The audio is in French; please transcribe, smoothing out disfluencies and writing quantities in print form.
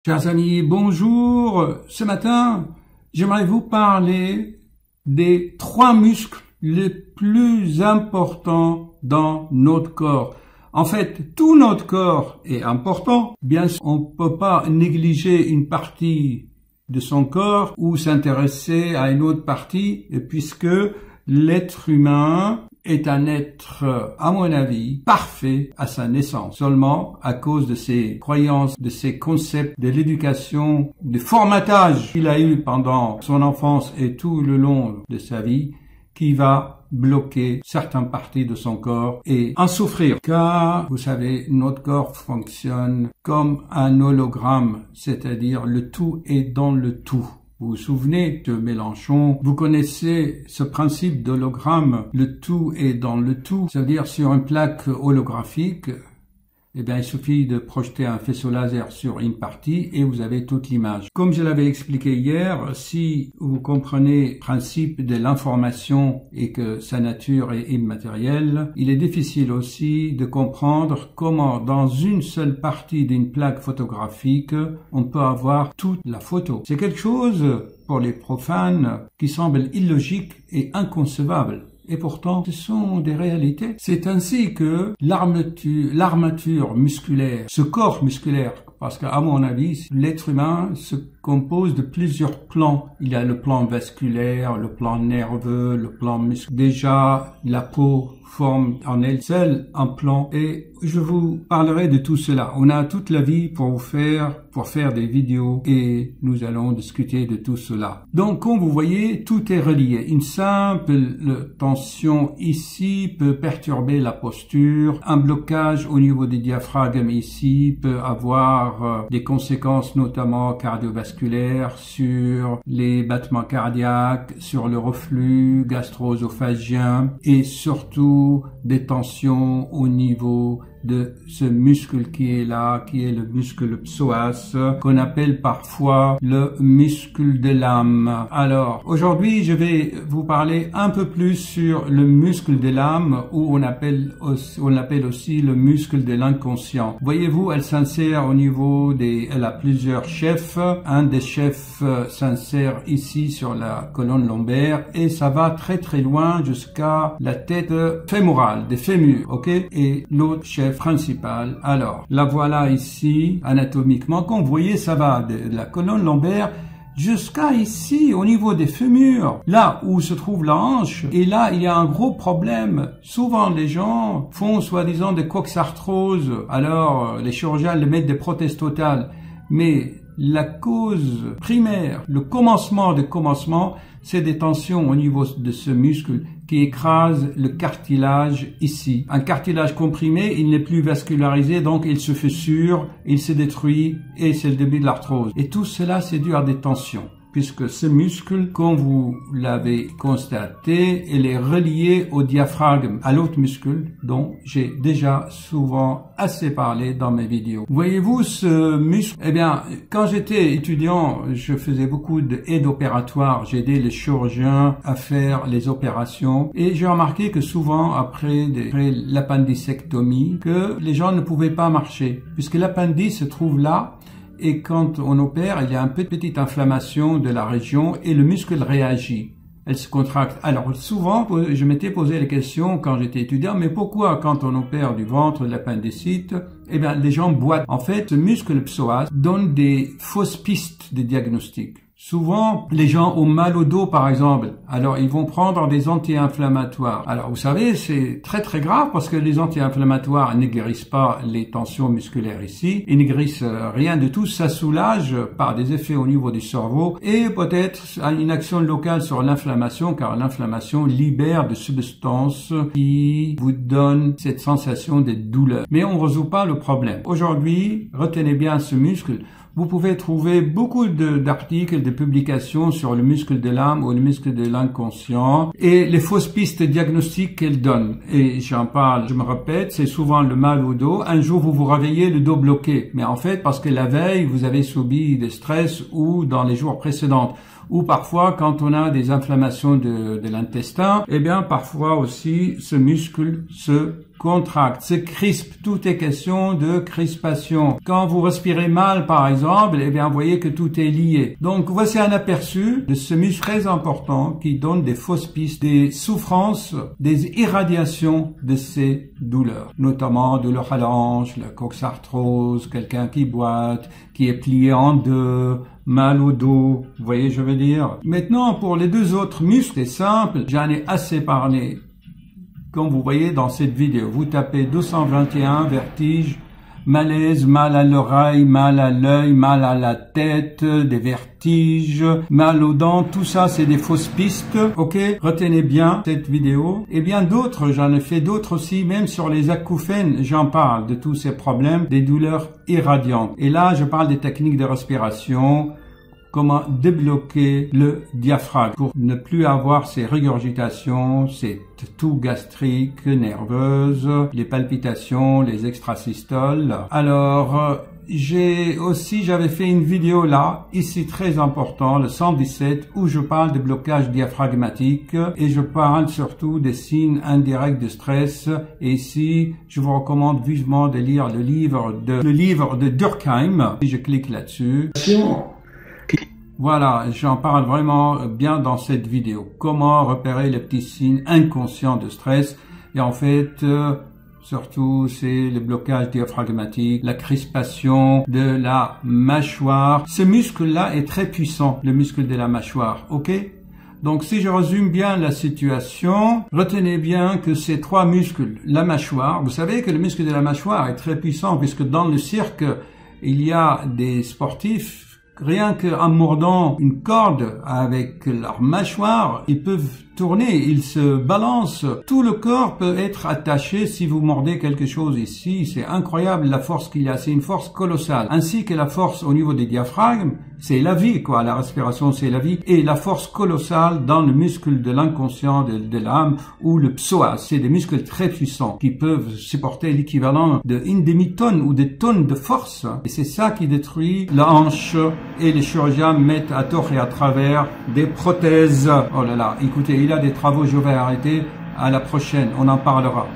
Chers amis, bonjour. Ce matin, j'aimerais vous parler des 3 muscles les plus importants dans notre corps. En fait, tout notre corps est important. Bien sûr, on ne peut pas négliger une partie de son corps ou s'intéresser à une autre partie, puisque l'être humain est un être, à mon avis, parfait à sa naissance. Seulement, à cause de ses croyances, de ses concepts, de l'éducation, du formatage qu'il a eu pendant son enfance et tout le long de sa vie, qui va bloquer certaines parties de son corps et en souffrir. Car, vous savez, notre corps fonctionne comme un hologramme, c'est-à-dire le tout est dans le tout. Vous vous souvenez de Mélenchon, vous connaissez ce principe d'hologramme, le tout est dans le tout, ça veut dire sur une plaque holographique, eh bien, il suffit de projeter un faisceau laser sur une partie et vous avez toute l'image. Comme je l'avais expliqué hier, si vous comprenez le principe de l'information et que sa nature est immatérielle, il est difficile aussi de comprendre comment dans une seule partie d'une plaque photographique, on peut avoir toute la photo. C'est quelque chose, pour les profanes, qui semble illogique et inconcevable. Et pourtant, ce sont des réalités. C'est ainsi que l'armature musculaire, ce corps musculaire, parce qu'à mon avis, l'être humain se compose de plusieurs plans. Il y a le plan vasculaire, le plan nerveux, le plan musculaire. Déjà, la peau forme en elle seule un plan et je vous parlerai de tout cela. On a toute la vie pour faire des vidéos et nous allons discuter de tout cela. Donc, comme vous voyez, tout est relié. Une simple tension ici peut perturber la posture. Un blocage au niveau du diaphragme ici peut avoir des conséquences notamment cardiovasculaires sur les battements cardiaques, sur le reflux gastro-œsophagien et surtout des tensions au niveau de ce muscle qui est là, qui est le muscle psoas, qu'on appelle parfois le muscle de l'âme. Alors, aujourd'hui, je vais vous parler un peu plus sur le muscle de l'âme, ou on l'appelle aussi le muscle de l'inconscient. Voyez-vous, elle s'insère au niveau elle a plusieurs chefs. Un des chefs s'insère ici sur la colonne lombaire, et ça va très très loin jusqu'à la tête fémorale, des fémurs, ok? Et l'autre chef principal. Alors, la voilà ici, anatomiquement. Comme vous voyez, ça va de la colonne lombaire jusqu'à ici, au niveau des fémurs, là où se trouve la hanche. Et là, il y a un gros problème. Souvent, les gens font soi-disant des coxarthroses. Alors, les chirurgiens les mettent des prothèses totales. Mais la cause primaire, le commencement, c'est des tensions au niveau de ce muscle qui écrase le cartilage ici. Un cartilage comprimé, il n'est plus vascularisé, donc il se fissure, il se détruit et c'est le début de l'arthrose. Et tout cela, c'est dû à des tensions, puisque ce muscle, comme vous l'avez constaté, il est relié au diaphragme, à l'autre muscle dont j'ai déjà souvent assez parlé dans mes vidéos. Voyez-vous ce muscle? Eh bien, quand j'étais étudiant, je faisais beaucoup d'aide opératoire. J'aidais les chirurgiens à faire les opérations et j'ai remarqué que souvent, après l'appendicectomie, que les gens ne pouvaient pas marcher, puisque l'appendice se trouve là. Et quand on opère, il y a une petite inflammation de la région et le muscle réagit. Elle se contracte. Alors souvent, je m'étais posé la question quand j'étais étudiant, mais pourquoi quand on opère du ventre, de l'appendicite, eh bien les gens boitent. En fait, ce muscle psoas donne des fausses pistes de diagnostic. Souvent, les gens ont mal au dos, par exemple. Alors, ils vont prendre des anti-inflammatoires. Alors, vous savez, c'est très très grave parce que les anti-inflammatoires ne guérissent pas les tensions musculaires ici. Ils ne guérissent rien de tout. Ça soulage par des effets au niveau du cerveau et peut-être une action locale sur l'inflammation, car l'inflammation libère des substances qui vous donnent cette sensation de douleur. Mais on ne résout pas le problème. Aujourd'hui, retenez bien ce muscle. Vous pouvez trouver beaucoup d'articles, de publications sur le muscle de l'âme ou le muscle de l'inconscient et les fausses pistes diagnostiques qu'elles donnent. Et j'en parle, je me répète, c'est souvent le mal au dos. Un jour, vous vous réveillez le dos bloqué. Mais en fait, parce que la veille, vous avez subi des stress ou dans les jours précédents. ou parfois quand on a des inflammations de l'intestin, eh bien parfois aussi ce muscle se contracte, se crispe. Tout est question de crispation. Quand vous respirez mal, par exemple, eh bien, vous voyez que tout est lié. Donc, voici un aperçu de ce muscle très important qui donne des fausses pistes, des souffrances, des irradiations de ces douleurs, notamment douleur à l'hanche, la coxarthrose, quelqu'un qui boite, qui est plié en deux, mal au dos, vous voyez, je veux dire. Maintenant, pour les deux autres muscles, c'est simple, j'en ai assez parlé. Comme vous voyez dans cette vidéo, vous tapez 221, vertige, malaise, mal à l'oreille, mal à l'œil, mal à la tête, des vertiges, mal aux dents, tout ça c'est des fausses pistes, ok? Retenez bien cette vidéo. Et bien d'autres, j'en ai fait d'autres aussi, même sur les acouphènes, j'en parle de tous ces problèmes, des douleurs irradiantes. Et là, je parle des techniques de respiration, comment débloquer le diaphragme pour ne plus avoir ces régurgitations, ces toux gastriques, nerveuses, les palpitations, les extrasystoles. Alors, j'avais fait une vidéo là, ici très important, le 117, où je parle de blocage diaphragmatique et je parle surtout des signes indirects de stress. Et ici, je vous recommande vivement de lire le livre de Durkheim. Si je clique là-dessus. Voilà, j'en parle vraiment bien dans cette vidéo. Comment repérer les petits signes inconscients de stress. Et en fait, surtout, c'est le blocage diaphragmatique, la crispation de la mâchoire. Ce muscle-là est très puissant, le muscle de la mâchoire, ok? Donc, si je résume bien la situation, retenez bien que ces trois muscles, la mâchoire, vous savez que le muscle de la mâchoire est très puissant puisque dans le cirque, il y a des sportifs. Rien qu'en mordant une corde avec leur mâchoire, ils peuvent tourner, ils se balancent. Tout le corps peut être attaché si vous mordez quelque chose ici. C'est incroyable la force qu'il y a. C'est une force colossale. Ainsi que la force au niveau des diaphragmes, c'est la vie, quoi. La respiration, c'est la vie. Et la force colossale dans le muscle de l'inconscient de l'âme ou le psoas. C'est des muscles très puissants qui peuvent supporter l'équivalent d'une demi-tonne ou des tonnes de force. Et c'est ça qui détruit la hanche. Et les chirurgiens mettent à tort et à travers des prothèses. Oh là là, écoutez, il y a des travaux, je vais arrêter. À la prochaine, on en parlera.